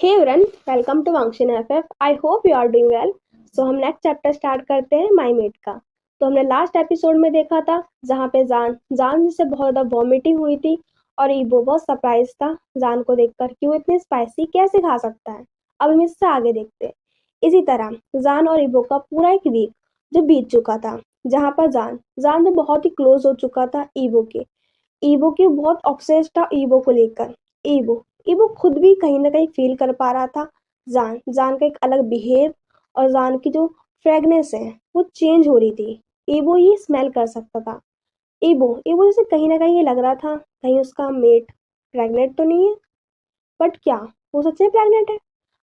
Hey everyone, welcome to वांगशियन FF. I hope you are doing well. So हम next chapter start करते हैं माई met का। तो हमने लास्ट एपिसोड में देखा था जहाँ पे जान जान जिससे बहुत ज़्यादा वॉमिटिंग हुई थी और ईबो बहुत सरप्राइज था जान को देखकर कि वो इतनी स्पाइसी कैसे खा सकता है। अब हम इससे आगे देखते हैं। इसी तरह जान और ईबो का पूरा एक वीक जो बीत चुका था, जहाँ पर जान जान जो बहुत ही क्लोज हो चुका था ईबो की बहुत ऑब्सेस्ड था ईबो को लेकर। ईबो ईबो खुद भी कहीं ना कहीं फील कर पा रहा था जान जान का एक अलग बिहेव और जान की जो फ्रेगनेंस है वो चेंज हो रही थी। ईबो ये स्मेल कर सकता था। ईबो ईबो जैसे कहीं ना कहीं ये लग रहा था कहीं उसका मेट प्रेग्नेंट तो नहीं है। बट क्या वो सच में प्रेग्नेंट है?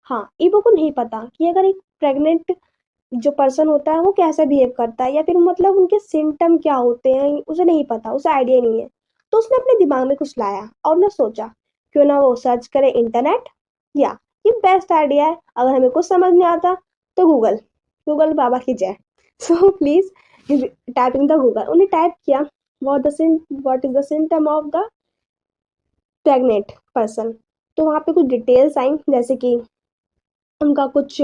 हाँ, ईबो को नहीं पता कि अगर एक प्रेग्नेंट जो पर्सन होता है वो कैसे बिहेव करता है या फिर मतलब उनके सिम्टम क्या होते हैं, उसे नहीं पता, उसे आइडिया नहीं है। तो उसने अपने दिमाग में कुछ लाया और उसने सोचा क्यों ना वो सर्च करे इंटरनेट। या ये बेस्ट आइडिया है, अगर हमें कुछ समझ नहीं आता तो गूगल गूगल बाबा की जय। So please typing the Google, उन्हें टाइप किया what is the symptom of the pregnant person. तो वहाँ पे कुछ डिटेल्स आई जैसे कि उनका कुछ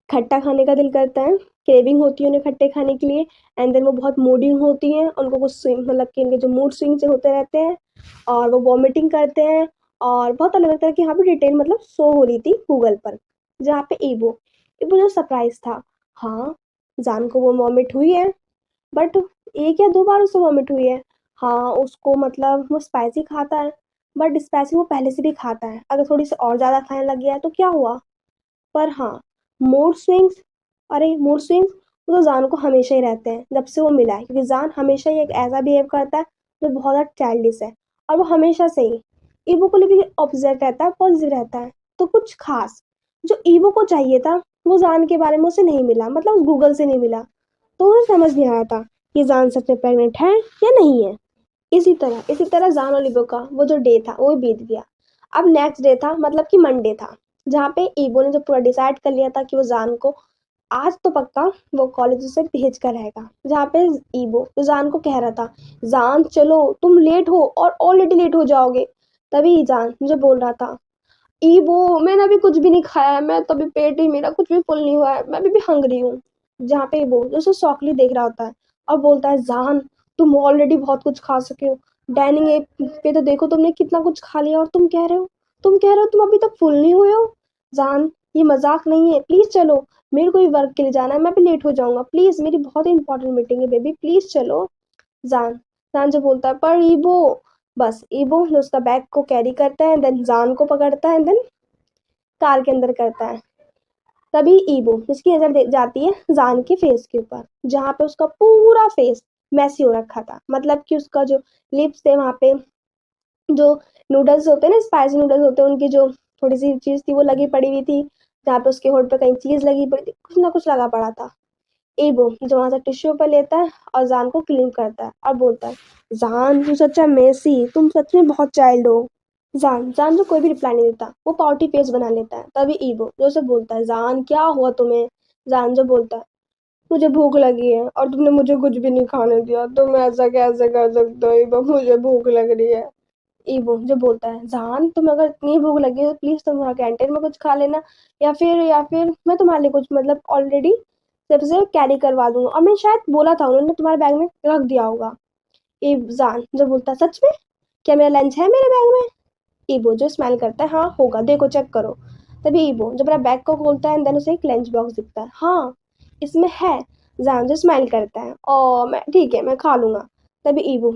खट्टा खाने का दिल करता है, क्रेविंग होती है उन्हें खट्टे खाने के लिए। एंड देन वो बहुत मूडी होती हैं, उनको कुछ स्विंग मतलब कि इनके जो मूड स्विंग्स होते रहते हैं और वो वॉमिटिंग करते हैं। और बहुत अलग अलग तरह की यहाँ पे डिटेल मतलब शो हो रही थी गूगल पर। जहाँ पे ईबो ईबो जो सरप्राइज था। हाँ, जान को वो वॉमिट हुई है, बट एक या दो बार उससे वॉमिट हुई है। हाँ, उसको मतलब वो स्पाइसी खाता है, बट स्पाइसी वो पहले से भी खाता है, अगर थोड़ी सी और ज़्यादा खाने लग गया है तो क्या हुआ। पर हाँ, मूड स्विंग्स, अरे मूड स्विंग्स वो तो जान को हमेशा ही रहते हैं जब से वो मिला है, क्योंकि जान हमेशा ही एक ऐसा बिहेव करता है जो बहुत ज़्यादा चाइल्डिश है। और वो हमेशा से ही ईवो को लेकर ऑब्सेट रहता है, पॉजिटिव रहता है। तो कुछ खास जो ईवो को चाहिए था वो जान के बारे में उसे नहीं मिला, मतलब गूगल से नहीं मिला। तो उसे समझ नहीं आया था कि जान सच में प्रेग्नेंट है या नहीं है। इसी तरह जान और ईवो का वो जो डे था वो भी बीत गया। अब नेक्स्ट डे था, मतलब कि मंडे था, जहाँ पे ईवो ने जो पूरा डिसाइड कर लिया था कि वो जान को आज तो पक्का वो कॉलेज से भेज कर रहेगा। जहाँ पे ईवो तो जान को कह रहा था जान चलो तुम लेट हो और ऑलरेडी लेट हो जाओगे। तभी जान मुझे बोल रहा था ईवो मैंने अभी कुछ भी नहीं खाया है, मैं तो अभी पेट ही मेरा कुछ भी फुल नहीं हुआ है, मैं अभी भी हंग्री हूँ। जहाँ पे ईवो जो उसे शॉकली देख रहा होता है और बोलता है जान तुम ऑलरेडी बहुत कुछ खा सके हो, डाइनिंग एप पे तो देखो तुमने कितना कुछ खा लिया और तुम कह रहे हो तुम अभी तक फुल नहीं हुए हो। जान ये मजाक नहीं है, प्लीज चलो, मेरे को भी वर्क के लिए जाना है, मैं भी लेट हो जाऊंगा, प्लीज मेरी बहुत ही इंपॉर्टेंट मीटिंग है बेबी, प्लीज चलो। जान जान जो बोलता है पर ईबो, बस ईबो जो उसका बैग को कैरी करता है देन जान को पकड़ता है देन कार के अंदर करता है। तभी ईबो जिसकी नजर जाती है जान के फेस के ऊपर, जहाँ पे उसका पूरा फेस मैसी हो रखा था, मतलब कि उसका जो लिप्स थे वहाँ पे जो नूडल्स होते हैं ना, स्पाइसी नूडल्स होते हैं, उनकी जो थोड़ी सी चीज थी वो लगी पड़ी हुई थी। जहाँ पे उसके होंठ पे कहीं चीज लगी पड़ी थी, कुछ ना कुछ लगा पड़ा था। एबो जो वहां से टिश्यू पर लेता है और जान को क्लीन करता है और बोलता है जान तू सच्चा मेसी, तुम सच में बहुत चाइल्ड हो। जान जान जो कोई भी रिप्लाई नहीं देता, वो पाउटी फेस बना लेता है। तभी ईबो जो उसे बोलता है जान क्या हुआ तुम्हें। जान जो बोलता है मुझे भूख लगी है और तुमने मुझे कुछ भी नहीं खाने दिया, तुम ऐसा कैसे कर सकते हो ईबो, मुझे भूख लग रही है। ईबो जो बोलता है जान तुम अगर इतनी भूख लगी है तो प्लीज तुम वहाँ कैंटीन में कुछ खा लेना, या फिर मैं तुम्हारे लिए कुछ मतलब ऑलरेडी सबसे कैरी करवा दूंगा, और मैं शायद बोला था उन्होंने तुम्हारे बैग में रख दिया होगा। जान जो बोलता है सच में, क्या मेरा लंच है मेरे बैग में। ईबो जो स्माइल करता है हाँ होगा, देखो चेक करो। तभी ईबो जब अपना बैग को खोलता है देन उसे एक लंच बॉक्स दिखता है, हाँ इसमें है। जान जो स्माइल करता है और मैं ठीक है मैं खा लूंगा। तभी ईबो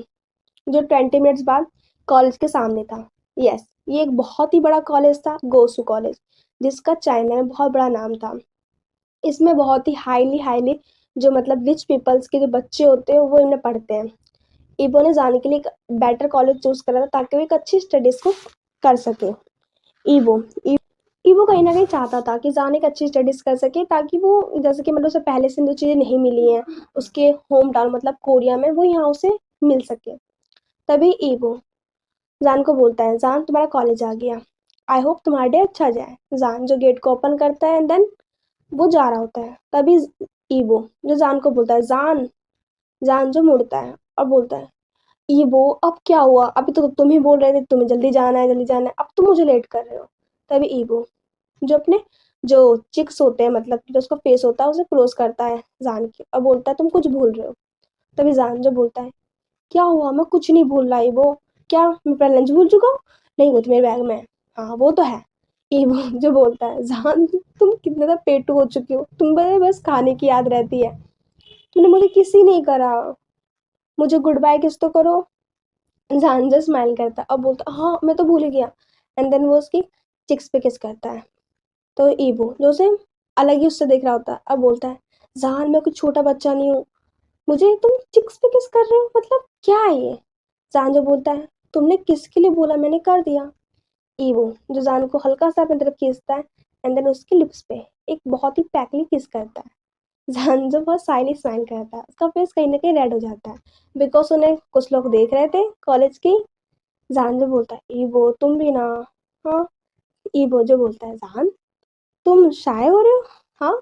जो 20 मिनट्स बाद कॉलेज के सामने था। यस, ये एक बहुत ही बड़ा कॉलेज था, गोसू कॉलेज, जिसका चाइना में बहुत बड़ा नाम था। इसमें बहुत ही हाईली हाईली जो मतलब रिच पीपल्स के जो बच्चे होते हैं वो इनमें पढ़ते हैं। इबो ने जाने के लिए एक बेटर कॉलेज चूज करा था ताकि वो एक अच्छी स्टडीज को कर सके। ईवो ईवो कहीं ना कहीं चाहता था कि जान एक अच्छी स्टडीज कर सके, ताकि वो जैसे कि मतलब उसे पहले से जो चीज़ें नहीं मिली हैं उसके होम टाउन मतलब कोरिया में, वो यहाँ उसे मिल सके। तभी ईवो जान को बोलता है जान तुम्हारा कॉलेज आ गया, आई होप तुम्हारा डे अच्छा जाए। जान जो गेट को ओपन करता है देन वो जा रहा होता है। तभी ईवो जो जान को बोलता है जान जान जो मुड़ता है और बोलता है ईवो अब क्या हुआ, अभी तो तुम ही बोल रहे थे तुम्हें जल्दी जाना है जल्दी जाना है, अब तुम मुझे लेट कर रहे हो। तभी ईवो जो अपने जो चिक्स होते हैं, मतलब जो उसका फेस होता है उसे क्लोज करता है जान के, और बोलता है तुम कुछ भूल रहे हो। तभी जान जो बोलता है क्या हुआ, मैं कुछ नहीं भूल रहा। वो क्या, मैं अपना लंच भूल चुका हूँ? नहीं, वो तो मेरे बैग में है। हाँ वो तो है। वो जो बोलता है जान तुम कितने ज्यादा पेटू हो चुकी हो, तुम बस खाने की याद रहती है, तूने मुझे किस ही नहीं करा, मुझे गुड बाय किस तो करो। जान जो स्माइल करता है और बोलता है हाँ मैं तो भूल ही गया। एंड देन वो उसकी चिक्स पे किस करता है। तो ईबो जो उसे अलग ही उससे देख रहा होता है अब बोलता है जान मैं कुछ छोटा बच्चा नहीं हूँ, मुझे तुम चिक्स पे किस कर रहे हो, मतलब क्या है ये। जान जो बोलता है तुमने किसके लिए बोला, मैंने कर दिया। ईवो जो जान को हल्का सा अपनी तरफ खींचता है एंड देन उसके लिप्स पे एक बहुत ही पैकली किस करता है। जान जो बहुत साइली स्माइल करता है, उसका फेस कहीं ना कहीं रेड हो जाता है, बिकॉज उन्हें कुछ लोग देख रहे थे कॉलेज की। जान जो बोलता है ईवो तुम भी ना। हाँ। ईवो जो बोलता है जान तुम शाय हो रहे हो। हाँ।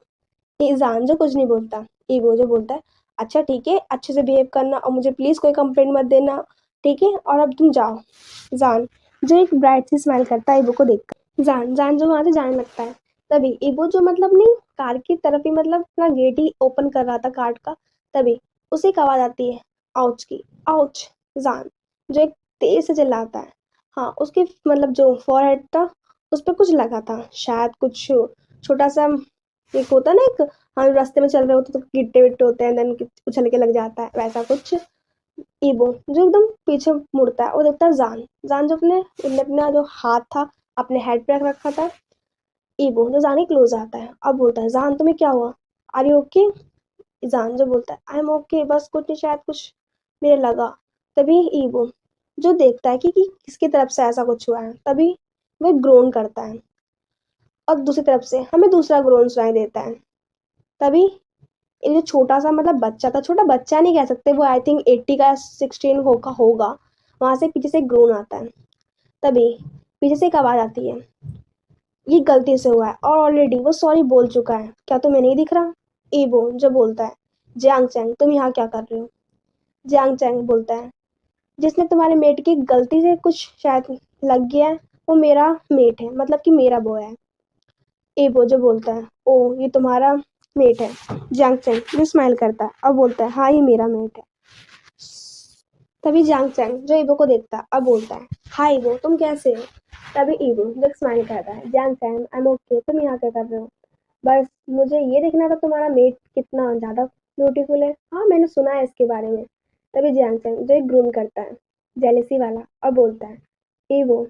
जान जो कुछ नहीं बोलता। ईवो जो बोलता है अच्छा ठीक है, अच्छे से बिहेव करना और मुझे प्लीज कोई कंप्लेंट मत देना, ठीक है, और अब तुम जाओ। जान जो एक ब्राइट सी स्माइल करता है ईवो को देखकर। जान जान जो वहां से जाने लगता है। तभी ईवो जो मतलब नहीं कार की तरफ ही मतलब अपना गेट ही ओपन कर रहा था कार का, तभी उसे एक आवाज आती है आउच की। आउच। जान जो एक तेज से चिल्लाता है। हाँ उसके मतलब जो फॉरहेड था उस पर कुछ लगा था शायद, कुछ छोटा सा एक होता है ना, एक हम रास्ते में चल रहे होते तो गिट्टे विट्टे होते हैं देन उछल के लग जाता है वैसा कुछ। ईबो जो एकदम पीछे मुड़ता है और देखता है जान। जान जो उसने अपना जो हाथ था अपने हेड पे रख रखा था। ईबो जो जान ही क्लोज आता है अब बोलता है जान तुम्हें क्या हुआ, आर यू ओके। जान जो बोलता है आई एम ओके, बस कुछ नहीं, शायद कुछ मेरे लगा। तभी ईबो जो देखता है कि किसकी तरफ से ऐसा कुछ हुआ है, तभी वो ग्रोन करता है और दूसरी तरफ से हमें दूसरा ग्रोन सुनाई देता है। तभी एक जो छोटा सा मतलब बच्चा था, छोटा बच्चा नहीं कह सकते, वो आई थिंक 80 का 16 होगा, वहां से पीछे से ग्रोन आता है। तभी पीछे से एक आवाज आती है ये गलती से हुआ है और ऑलरेडी वो सॉरी बोल चुका है, क्या तुम्हें नहीं दिख रहा। ईबो जो बोलता है जियांग चैंग तुम यहाँ क्या कर रहे हो। जियांग चैंग बोलता है जिसने तुम्हारे मेट की गलती से कुछ शायद लग गया है वो मेरा मेट है, मतलब कि मेरा बॉय है। एबो जो बोलता है ओ ये तुम्हारा मेट है। जियांग चैंग जो स्माइल करता है और बोलता है हाँ ये मेरा मेट है। तभी जियांग चैंग जो ईबो को देखता है अब बोलता है हाय ईबो तुम कैसे हो। तभी ईबो जो स्माइल करता है Jiang Chang I am okay, तुम यहाँ क्या कर रहे हो, बस मुझे ये देखना था तुम्हारा मेट कितना ज़्यादा ब्यूटीफुल है, हाँ मैंने सुना है इसके बारे में। तभी जियांग चैंग जो एक ग्रूम करता है जेलेसी वाला और बोलता है ईबो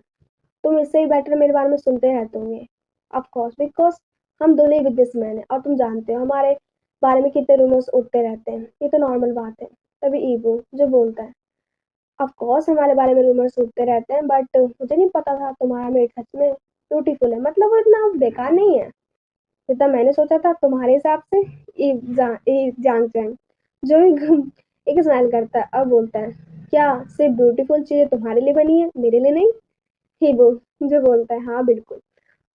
तुम इससे ही बेटर मेरे बारे में सुनते रहते होंगे। ऑफ कोर्स बिकॉज हम दोनों ही बिजनेसमैन हैं और तुम जानते हो हमारे बारे में कितने रूमर्स उठते रहते हैं, ये तो नॉर्मल बात है। तभी ईबो जो बोलता है ऑफ कोर्स हमारे बारे में रूमर्स उठते रहते हैं बट मुझे नहीं पता था तुम्हारा मेट सच में ब्यूटीफुल है, मतलब वो इतना बेकार नहीं है जितना मैंने सोचा था तुम्हारे हिसाब से। जान चैन जो एक स्माइल करता है और बोलता है क्या सिर्फ ब्यूटीफुल चीजें तुम्हारे लिए बनी है, मेरे लिए नहीं। ही वो जो बोलता है हाँ बिल्कुल।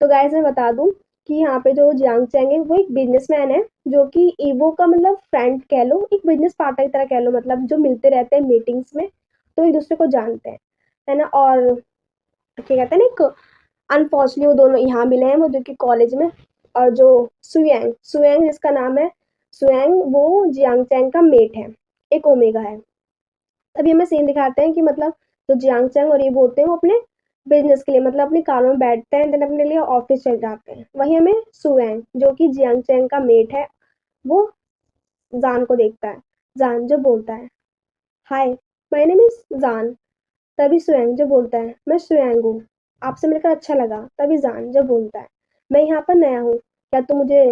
तो गाइस मैं बता दूं कि यहाँ पे जो जियांग चैंग है वो एक बिजनेसमैन है जो कि ईवो का मतलब फ्रेंड कह लो, एक बिजनेस पार्टनर की तरह कह लो, मतलब जो मिलते रहते हैं मीटिंग्स में तो एक दूसरे को जानते हैं, है ना। और क्या कहते हैं ना, एक अनफॉर्चुनेटली वो दोनों यहाँ मिले हैं वो जो कि कॉलेज में। और जो सुयैंग सुयैंग जिसका नाम है सुयैंग, वो जियांग चैंग का मेट है, एक ओमेगा है। तभी हमें सीन दिखाते हैं कि मतलब जो जियांग चैंग और ये बोलते हैं वो अपने बिजनेस के लिए मतलब अपनी कारों में बैठते हैं देन अपने लिए ऑफिस चल जाते हैं। वहीं हमें सुवैंग जो कि जियांग चैंग का मेट है वो जान को देखता है। जान जो बोलता है हाय माय नेम इज जान। तभी सुयैंग जो बोलता है मैं सुयैंग हूँ, आपसे मिलकर अच्छा लगा। तभी जान जो बोलता है मैं यहाँ पर नया हूँ, क्या तुम मुझे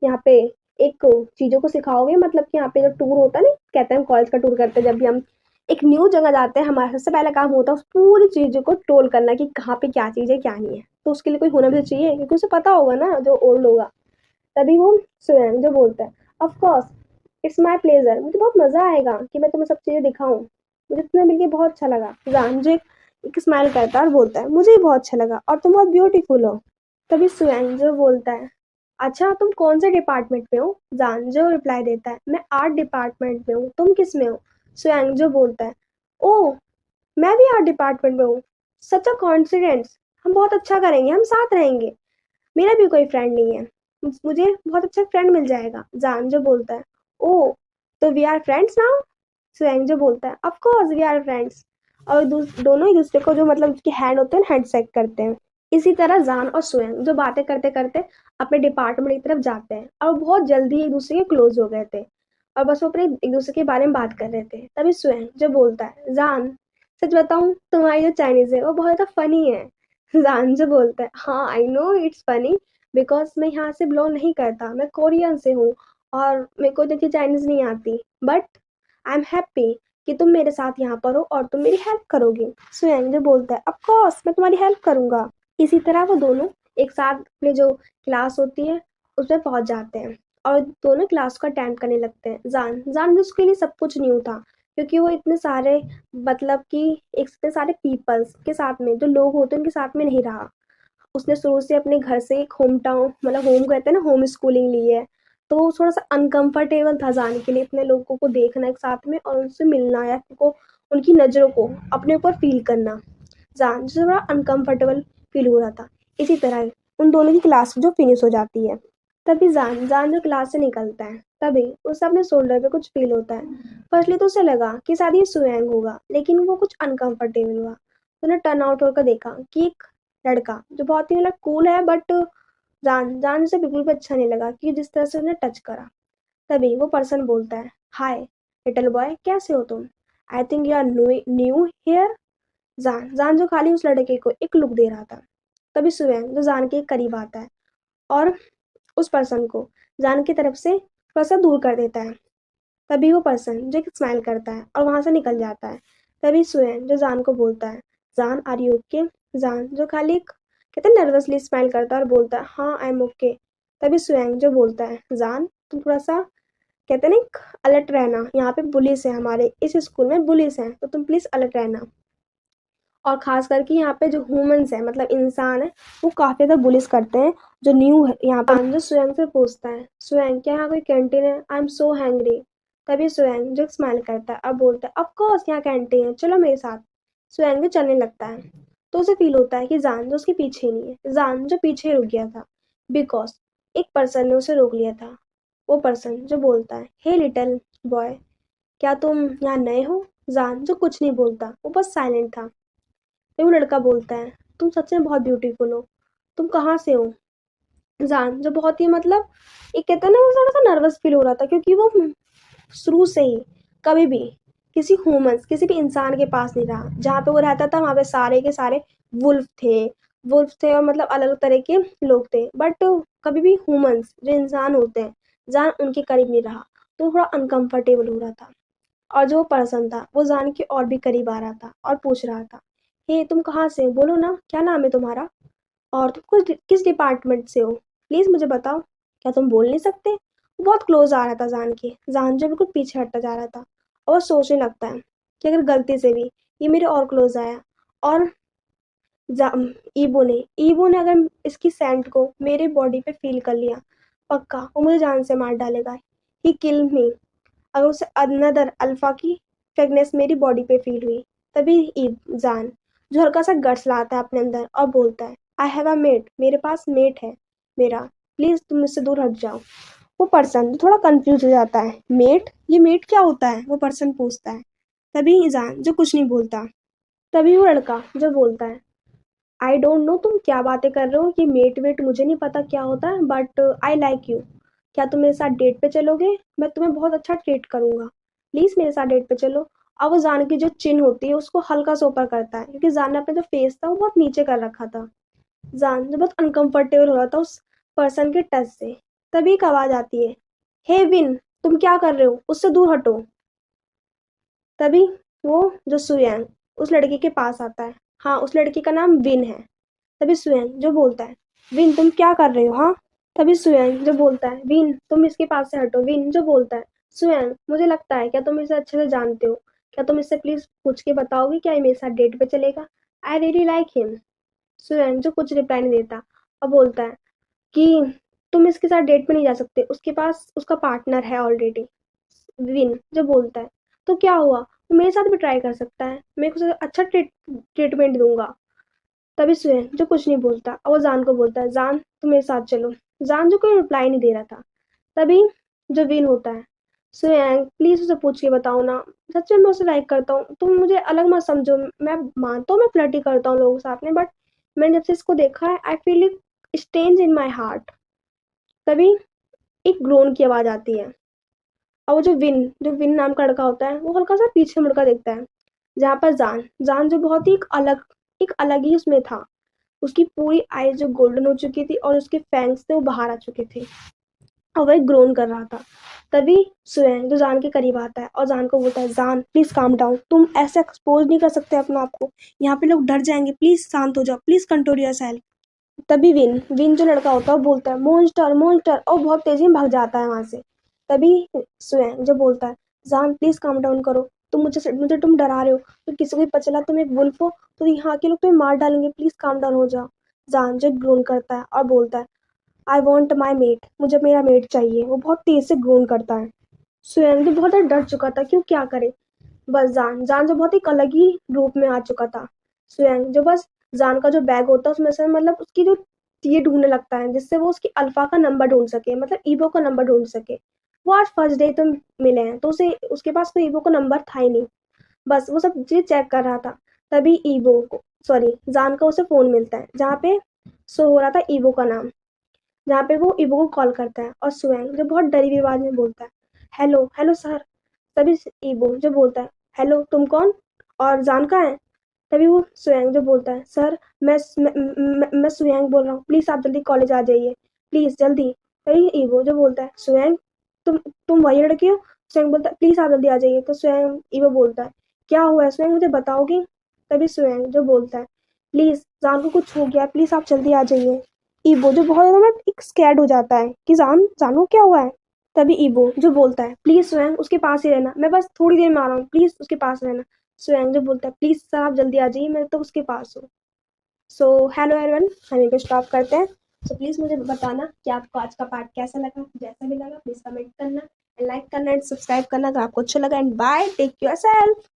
यहाँ पे एक चीज़ों को सिखाओगे, मतलब कि यहाँ पे जो टूर होता है ना, कहते हैं हम कॉलेज का टूर करते हैं जब भी हम एक न्यू जगह जाते हैं, हमारा सबसे पहला काम होता है उस पूरी चीज़ों को टोल करना कि कहाँ पे क्या चीज़ है क्या नहीं है। तो उसके लिए कोई होना भी तो चाहिए क्योंकि उसे पता होगा ना जो ओल्ड होगा। तभी वो स्वयं जो बोलता है of course it's my pleasure, मुझे बहुत मज़ा आएगा कि मैं तुम्हें सब चीज़ें दिखाऊं, मुझे तुम्हें मिलके बहुत अच्छा लगा। जान जो एक स्माइल करता है और बोलता है मुझे भी बहुत अच्छा लगा और तुम बहुत ब्यूटीफुल हो। तभी स्वयं जो बोलता है अच्छा तुम कौन से डिपार्टमेंट में हो। जान जो रिप्लाई देता है मैं आर्ट डिपार्टमेंट में हूँ, तुम किस में हो। स्वयं जो बोलता है ओह मैं भी आर्ट डिपार्टमेंट में हूँ, सच अ कॉन्फिडेंस, हम बहुत अच्छा करेंगे, हम साथ रहेंगे। मेरा भी कोई फ्रेंड नहीं है, मुझे बहुत अच्छा फ्रेंड मिल जाएगा। जान जो बोलता है, ओ तो वी आर फ्रेंड्स नाउ। स्वयं जो बोलता है, of course we are friends. और दोनों एक दूसरे को जो मतलब उसके हैंड होते हैं हैंड शेक करते हैं। इसी तरह जान और स्वयं जो बातें करते करते अपने डिपार्टमेंट की तरफ जाते हैं और बहुत जल्दी एक दूसरे के क्लोज हो गए थे और बस वो अपने एक दूसरे के बारे में बात कर रहे थे। तभी स्वयं जो बोलता है, जान सच बताऊं तुम्हारी जो चाइनीज है वो बहुत ज्यादा फनी है। जान जो बोलता है, हाँ I know it's funny because मैं यहाँ से बिलोंग नहीं करता, मैं कोरियन से हूँ और मेरे को देखिए चाइनीज नहीं आती, बट आई एम हैप्पी कि तुम मेरे साथ यहाँ पर हो और तुम मेरी हेल्प करोगी। स्वयं जो बोलता है, ऑफ कोर्स मैं तुम्हारी हेल्प करूंगा। इसी तरह वो दोनों एक साथ अपनी जो क्लास होती है उसमें पहुंच जाते हैं और दोनों क्लास को अटेंड करने लगते हैं। जान जान भी उसके लिए सब कुछ न्यू था क्योंकि वो इतने सारे मतलब कि इतने सारे पीपल्स के साथ में जो लोग होते हैं उनके साथ में नहीं रहा। उसने शुरू से अपने घर से एक होम टाउन मतलब होम कहते हैं ना होम स्कूलिंग ली है। तो वो थोड़ा सा अनकंफर्टेबल था जाने के लिए इतने लोगों को देखना एक साथ में और उनसे मिलना या को उनकी नज़रों को अपने ऊपर फील करना। जान जो थोड़ा अनकंफर्टेबल फील हो रहा था। इसी तरह उन दोनों की क्लास जो फिनिश हो जाती है, तभी जान जान जो क्लास से निकलता है तभी उसे अपने शोल्डर पे कुछ फील होता है। फर्स्टली तो उसे लगा कि शायद ये स्वयं होगा लेकिन वो कुछ अनकंफर्टेबल हुआ। उन्हें टर्न आउट होकर देखा कि एक लड़का जो बहुत ही मतलब कूल है बट जान जान उसे बिल्कुल भी अच्छा नहीं लगा कि जिस तरह से उन्हें टच करा। तभी वो पर्सन बोलता है, हाय लिटिल बॉय कैसे हो तुम, I think you are new here. जान जान जो खाली उस लड़के को एक लुक दे रहा था। तभी स्वयं जो जान के करीब आता है और उस पर्सन को जान की तरफ से थोड़ा सा दूर कर देता है। तभी वो पर्सन जो एक स्माइल करता है और वहां से निकल जाता है। तभी स्वयं जो जान को बोलता है, जान आर यू ओके। जान जो खाली कहते हैं नर्वसली स्माइल करता है और बोलता है, हाँ आई एम ओके। तभी स्वयं जो बोलता है, जान तुम थोड़ा सा कहते हैं ना एक अलर्ट रहना, यहाँ पे पुलिस है, हमारे इस स्कूल में पुलिस है तो तुम प्लीज अलर्ट रहना। और खास करके यहाँ पे जो ह्यूमंस है मतलब इंसान है वो काफी ज्यादा बुलिस करते हैं जो न्यू है यहाँ पर। जो स्वयं से पूछता है, स्वयं क्या यहाँ कोई कैंटीन है, आई एम सो हैंग्री। तभी स्वयं जो स्माइल करता है और बोलता है, ऑफ कोर्स यहाँ कैंटीन है चलो मेरे साथ। स्वयं भी चलने लगता है तो उसे फील होता है कि जान जो उसके पीछे नहीं है, जान जो पीछे रुक गया था बिकॉज एक पर्सन ने उसे रोक लिया था। वो पर्सन जो बोलता है, हे लिटिल बॉय क्या तुम यहाँ नए हो। जान जो कुछ नहीं बोलता वो बस साइलेंट था। फिर वो लड़का बोलता है, तुम सच में बहुत ब्यूटीफुल हो, तुम कहाँ से हो। जान जो बहुत ही मतलब एक कहते हैं ना वो थोड़ा सा नर्वस फील हो रहा था क्योंकि वो शुरू से ही कभी भी किसी ह्यूमंस किसी भी इंसान के पास नहीं रहा। जहाँ पे वो रहता था वहाँ पे सारे के सारे वुल्फ थे वुल्फ थे और मतलब अलग अलग तरह के लोग थे बट कभी भी ह्यूमंस जो इंसान होते हैं जान उनके करीब नहीं रहा। तो थोड़ा अनकंफर्टेबल हो रहा था और जो पर्सन था वो जान के और भी करीब आ रहा था और पूछ रहा था, हे तुम कहाँ से हो? बोलो ना क्या नाम है तुम्हारा और तुम किस डिपार्टमेंट से हो, प्लीज मुझे बताओ। क्या तुम बोल नहीं सकते। वो बहुत क्लोज आ रहा था जान के, जान जो बिल्कुल पीछे हटता जा रहा था और सोचने लगता है कि अगर गलती से भी ये मेरे और क्लोज आया और ईबो ने अगर इसकी सेंट को मेरे बॉडी पे फील कर लिया पक्का वो मुझे जान से मार डालेगा। ही किल मी। अगर उसे अनदर अल्फा की फ्रेगनेस मेरी बॉडी पे फील हुई तभी जान जो हल्का सा गट्स लाता है अपने अंदर और बोलता है, आई हैव अ मेट, मेरे पास मेट है मेरा, प्लीज तुम मुझसे दूर हट जाओ। वो पर्सन थोड़ा कंफ्यूज हो जाता है, मेट ये मेट क्या होता है वो पर्सन पूछता है। तभी जान जो कुछ नहीं बोलता। तभी वो लड़का जो बोलता है, आई डोंट नो तुम क्या बातें कर रहे हो, ये मेट वेट मुझे नहीं पता क्या होता है बट आई लाइक यू। क्या तुम मेरे साथ डेट पे चलोगे, मैं तुम्हें बहुत अच्छा ट्रीट करूंगा, प्लीज मेरे साथ डेट पे चलो। अब वो जान की जो चिन होती है उसको हल्का सा ऊपर करता है क्योंकि जान ने अपना जो फेस था वो बहुत नीचे कर रखा था। जान जो बहुत अनकंफर्टेबल हो रहा था उस पर्सन के टच से। तभी एक आवाज आती है, हे विन तुम क्या कर रहे हो, उससे दूर हटो। तभी वो जो सुयंग उस लड़के के पास आता है, हाँ उस लड़के का नाम विन है। तभी सुयंग जो बोलता है, विन तुम क्या कर रहे हो हाँ। तभी सुयंग जो बोलता है, विन तुम इसके पास से हटो। विन जो बोलता है, सुयंग मुझे लगता है क्या तुम इसे अच्छे से जानते हो, क्या तुम इससे प्लीज पूछ के बताओगे क्या ये मेरे साथ डेट पे चलेगा, आई रियली लाइक हिम। सुयंग जो कुछ रिप्लाई नहीं देता और बोलता है कि तुम इसके साथ डेट पे नहीं जा सकते, उसके पास उसका पार्टनर है ऑलरेडी। विन जो बोलता है, तो क्या हुआ वो मेरे साथ भी ट्राई कर सकता है, मैं उसे अच्छा ट्रीटमेंट दूंगा। तभी सुहेल जो कुछ नहीं बोलता और वो जान को बोलता है, जान तुम मेरे साथ चलो। जान जो कोई रिप्लाई नहीं दे रहा था। तभी जो विन होता है, सुहेल प्लीज उसे पूछ के बताओ ना, सच में मैं उसे लाइक करता हूँ, तुम मुझे अलग मत समझो, मैं मानता हूँ मैं फ्लर्टी करता हूँ लोगों के साथ में, बट मैंने जब से इसको देखा है I feel it stains in my heart. तभी एक ग्रोन की आवाज आती है और वो जो विन नाम का लड़का होता है वो हल्का सा पीछे मुड़कर देखता है, जहाँ पर जान जान जो बहुत ही एक अलग ही उसमें था। उसकी पूरी आईज जो गोल्डन हो चुकी थी और उसके फैंग्स थे वो बाहर आ चुके थे और वह ग्रोन कर रहा था। तभी सुरैन जो जान के करीब आता है और जान को बोलता है, जान प्लीज काम डाउन, तुम ऐसे एक्सपोज नहीं कर सकते अपने आप को, यहाँ पे लोग डर जाएंगे, प्लीज शांत हो जाओ, प्लीज कंट्रोल योरसेल्फ। तभी विन विन जो लड़का होता है वो बोलता है, मॉन्स्टर मॉन्स्टर, और बहुत तेजी में भाग जाता है वहां से। तभी सुरैन जो बोलता है, जान प्लीज काम डाउन करो, मुझे तुम डरा रहे हो, तो किसी को भी पता चला तुम एक वुल्फ हो तो यहाँ के लोग तुम्हें मार डालेंगे, प्लीज काम डाउन हो जाओ। जान जो ग्रोन करता है और बोलता है, आई वॉन्ट माई मेट, मुझे मेरा मेट चाहिए। वो बहुत तेज से ग्रोन करता है। सुरैन भी बहुत ज़्यादा डर चुका था क्यों क्या करे। बस जान जान जो बहुत एक अलग ही रूप में आ चुका था। सुरैन जो बस जान का जो बैग होता है उसमें से मतलब उसकी जो ये ढूंढने लगता है जिससे वो उसकी अल्फा का नंबर ढूंढ सके, मतलब ईवो का नंबर ढूंढ सके। वो आज फर्स्ट डे तो मिले हैं तो उसे उसके पास कोई ईवो का नंबर था ही नहीं। बस वो सब चीज चेक कर रहा था। तभी ईवो को सॉरी जान का उसे फोन मिलता है जहाँ पे शो हो रहा था ईवो का नाम, जहाँ पे वो ईवो को कॉल करता है और सुएंग जो बहुत डरी हुई आवाज में बोलता है, हेलो हेलो सर। तभी ईवो जो बोलता है, हेलो तुम कौन और जान कहाँ है। तभी वो सुएंग जो बोलता है, सर मैं सुएंग बोल रहा हूँ, प्लीज आप जल्दी कॉलेज आ जाइए, प्लीज जल्दी। तभी ईवो जो बोलता है, सुएंग तुम वही लड़की हो। सुएंग बोलता है, प्लीज आप जल्दी आ जाइए। तो सुएंग ईवो बोलता है, क्या हुआ है सुएंग, मुझे बताओगी। तभी सुएंग जो बोलता है, प्लीज जान को कुछ हो गया, प्लीज आप जल्दी आ जाइए। ईवो जो बहुत ज्यादा ना एक स्कैर्ड हो जाता है कि जानू क्या हुआ है। तभी ईवो जो बोलता है, प्लीज स्वयं उसके पास ही रहना, मैं बस थोड़ी देर में आ रहा हूँ, प्लीज उसके पास रहना। स्वयं जो बोलता है, प्लीज सर आप जल्दी आ जाइए, मैं तो उसके पास हूँ। सो हेलो एवरीवन, हम यहीं पे स्टॉप करते हैं। सो प्लीज मुझे बताना कि आपको आज का पार्ट कैसा लगा, जैसा भी लगा प्लीज कमेंट करना एंड लाइक करना एंड सब्सक्राइब करना तो आपको अच्छा लगा, and bye, take your self.